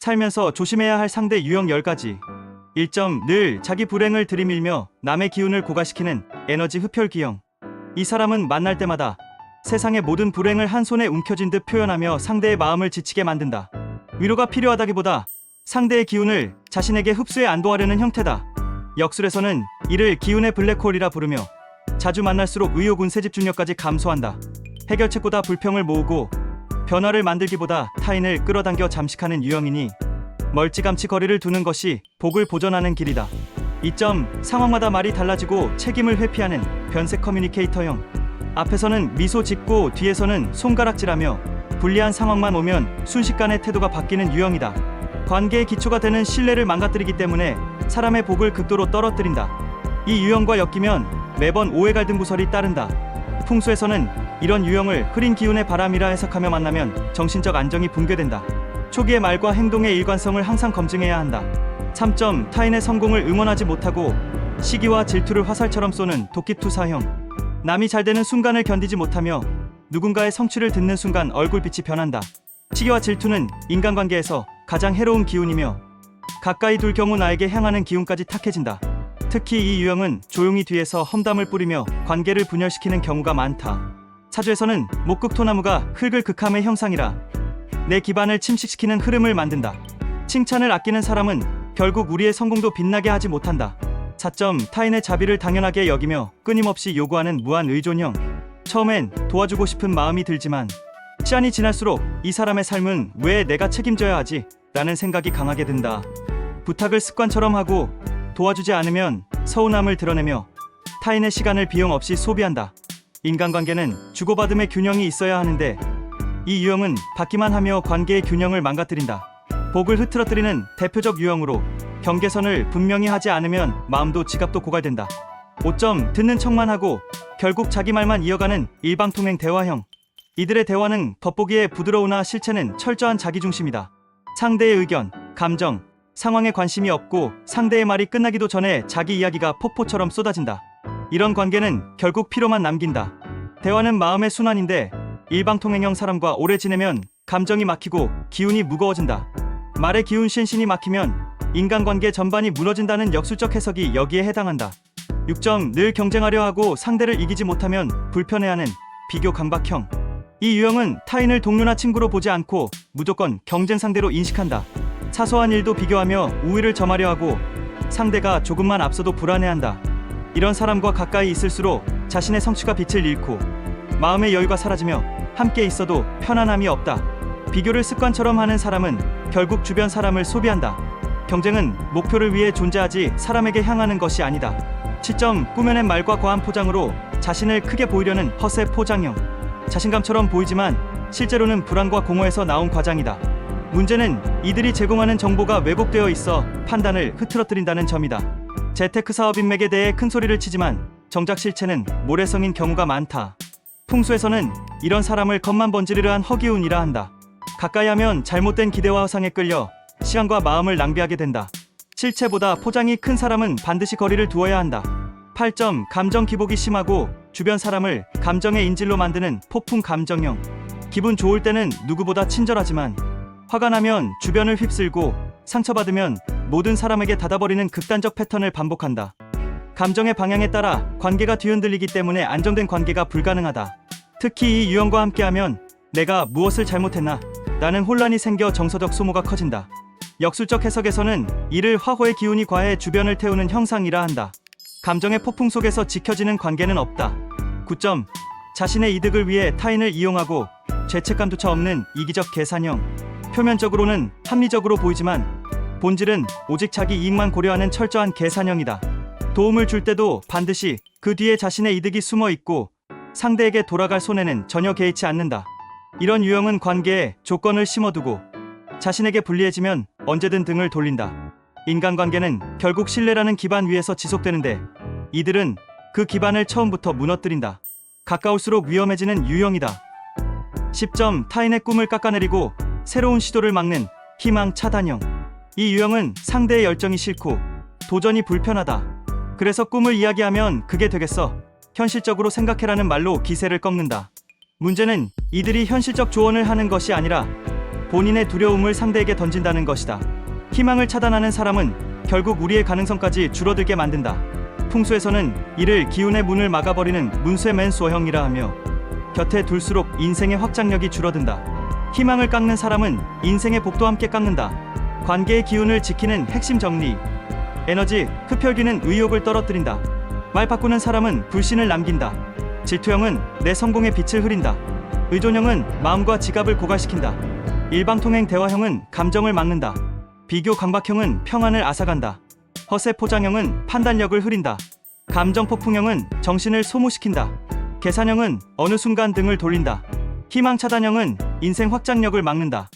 살면서 조심해야 할 상대 유형 10가지. 1점. 늘 자기 불행을 들이밀며 남의 기운을 고갈시키는 에너지 흡혈 기형. 이 사람은 만날 때마다 세상의 모든 불행을 한 손에 움켜쥔 듯 표현하며 상대의 마음을 지치게 만든다. 위로가 필요하다기보다 상대의 기운을 자신에게 흡수해 안도하려는 형태다. 역술에서는 이를 기운의 블랙홀이라 부르며 자주 만날수록 의욕 운세 집중력까지 감소한다. 해결책보다 불평을 모으고 변화를 만들기보다 타인을 끌어당겨 잠식하는 유형이니 멀찌감치 거리를 두는 것이 복을 보존하는 길이다. 2점. 상황마다 말이 달라지고 책임을 회피하는 변색 커뮤니케이터형. 앞에서는 미소 짓고 뒤에서는 손가락질하며 불리한 상황만 오면 순식간에 태도가 바뀌는 유형이다. 관계의 기초가 되는 신뢰를 망가뜨리기 때문에 사람의 복을 극도로 떨어뜨린다. 이 유형과 엮이면 매번 오해 갈등 구설이 따른다. 풍수에서는 이런 유형을 흐린 기운의 바람이라 해석하며 만나면 정신적 안정이 붕괴된다. 초기의 말과 행동의 일관성을 항상 검증해야 한다. 3점. 타인의 성공을 응원하지 못하고 시기와 질투를 화살처럼 쏘는 도끼투사형. 남이 잘 되는 순간을 견디지 못하며 누군가의 성취를 듣는 순간 얼굴빛이 변한다. 시기와 질투는 인간관계에서 가장 해로운 기운이며 가까이 둘 경우 나에게 향하는 기운까지 탁해진다. 특히 이 유형은 조용히 뒤에서 험담을 뿌리며 관계를 분열시키는 경우가 많다. 사주에서는 목극토나무가 흙을 극함의 형상이라 내 기반을 침식시키는 흐름을 만든다. 칭찬을 아끼는 사람은 결국 우리의 성공도 빛나게 하지 못한다. 4점. 타인의 자비를 당연하게 여기며 끊임없이 요구하는 무한 의존형. 처음엔 도와주고 싶은 마음이 들지만 시간이 지날수록 이 사람의 삶은 왜 내가 책임져야 하지? 라는 생각이 강하게 든다. 부탁을 습관처럼 하고 도와주지 않으면 서운함을 드러내며 타인의 시간을 비용 없이 소비한다. 인간관계는 주고받음의 균형이 있어야 하는데 이 유형은 받기만 하며 관계의 균형을 망가뜨린다. 복을 흐트러뜨리는 대표적 유형으로 경계선을 분명히 하지 않으면 마음도 지갑도 고갈된다. 5점. 듣는 척만 하고 결국 자기 말만 이어가는 일방통행 대화형. 이들의 대화는 겉보기에 부드러우나 실체는 철저한 자기중심이다. 상대의 의견, 감정, 상황에 관심이 없고 상대의 말이 끝나기도 전에 자기 이야기가 폭포처럼 쏟아진다. 이런 관계는 결국 피로만 남긴다. 대화는 마음의 순환인데 일방통행형 사람과 오래 지내면 감정이 막히고 기운이 무거워진다. 말의 기운 신신이 막히면 인간관계 전반이 무너진다는 역술적 해석이 여기에 해당한다. 6점. 늘 경쟁하려 하고 상대를 이기지 못하면 불편해하는 비교 강박형. 이 유형은 타인을 동료나 친구로 보지 않고 무조건 경쟁 상대로 인식한다. 사소한 일도 비교하며 우위를 점하려 하고 상대가 조금만 앞서도 불안해한다. 이런 사람과 가까이 있을수록 자신의 성취가 빛을 잃고 마음의 여유가 사라지며 함께 있어도 편안함이 없다. 비교를 습관처럼 하는 사람은 결국 주변 사람을 소비한다. 경쟁은 목표를 위해 존재하지 사람에게 향하는 것이 아니다. 7점. 꾸며낸 말과 과한 포장으로 자신을 크게 보이려는 허세 포장형. 자신감처럼 보이지만 실제로는 불안과 공허에서 나온 과장이다. 문제는 이들이 제공하는 정보가 왜곡되어 있어 판단을 흐트러뜨린다는 점이다. 재테크 사업 인맥에 대해 큰 소리를 치지만 정작 실체는 모래성인 경우가 많다. 풍수에서는 이런 사람을 겉만 번지르르한 허기운이라 한다. 가까이 하면 잘못된 기대와 허상에 끌려 시간과 마음을 낭비하게 된다. 실체보다 포장이 큰 사람은 반드시 거리를 두어야 한다. 8점. 감정 기복이 심하고 주변 사람을 감정의 인질로 만드는 폭풍 감정형. 기분 좋을 때는 누구보다 친절하지만 화가 나면 주변을 휩쓸고 상처받으면 모든 사람에게 닫아버리는 극단적 패턴을 반복한다. 감정의 방향에 따라 관계가 뒤흔들리기 때문에 안정된 관계가 불가능하다. 특히 이 유형과 함께하면 내가 무엇을 잘못했나? 라는 혼란이 생겨 정서적 소모가 커진다. 역술적 해석에서는 이를 화호의 기운이 과해 주변을 태우는 형상이라 한다. 감정의 폭풍 속에서 지켜지는 관계는 없다. 9점. 자신의 이득을 위해 타인을 이용하고 죄책감조차 없는 이기적 계산형. 표면적으로는 합리적으로 보이지만 본질은 오직 자기 이익만 고려하는 철저한 계산형이다. 도움을 줄 때도 반드시 그 뒤에 자신의 이득이 숨어 있고 상대에게 돌아갈 손해는 전혀 개의치 않는다. 이런 유형은 관계에 조건을 심어두고 자신에게 불리해지면 언제든 등을 돌린다. 인간관계는 결국 신뢰라는 기반 위에서 지속되는데 이들은 그 기반을 처음부터 무너뜨린다. 가까울수록 위험해지는 유형이다. 10점. 타인의 꿈을 깎아내리고 새로운 시도를 막는 희망 차단형. 이 유형은 상대의 열정이 싫고 도전이 불편하다. 그래서 꿈을 이야기하면 그게 되겠어? 현실적으로 생각해라는 말로 기세를 꺾는다. 문제는 이들이 현실적 조언을 하는 것이 아니라 본인의 두려움을 상대에게 던진다는 것이다. 희망을 차단하는 사람은 결국 우리의 가능성까지 줄어들게 만든다. 풍수에서는 이를 기운의 문을 막아버리는 문쇠맨수어형이라 하며 곁에 둘수록 인생의 확장력이 줄어든다. 희망을 깎는 사람은 인생의 복도 함께 깎는다. 관계의 기운을 지키는 핵심 정리. 에너지 흡혈귀는 의욕을 떨어뜨린다. 말 바꾸는 사람은 불신을 남긴다. 질투형은 내 성공의 빛을 흐린다. 의존형은 마음과 지갑을 고갈시킨다. 일방통행 대화형은 감정을 막는다. 비교 강박형은 평안을 앗아간다. 허세 포장형은 판단력을 흐린다. 감정 폭풍형은 정신을 소모시킨다. 계산형은 어느 순간 등을 돌린다. 희망 차단형은 인생 확장력을 막는다.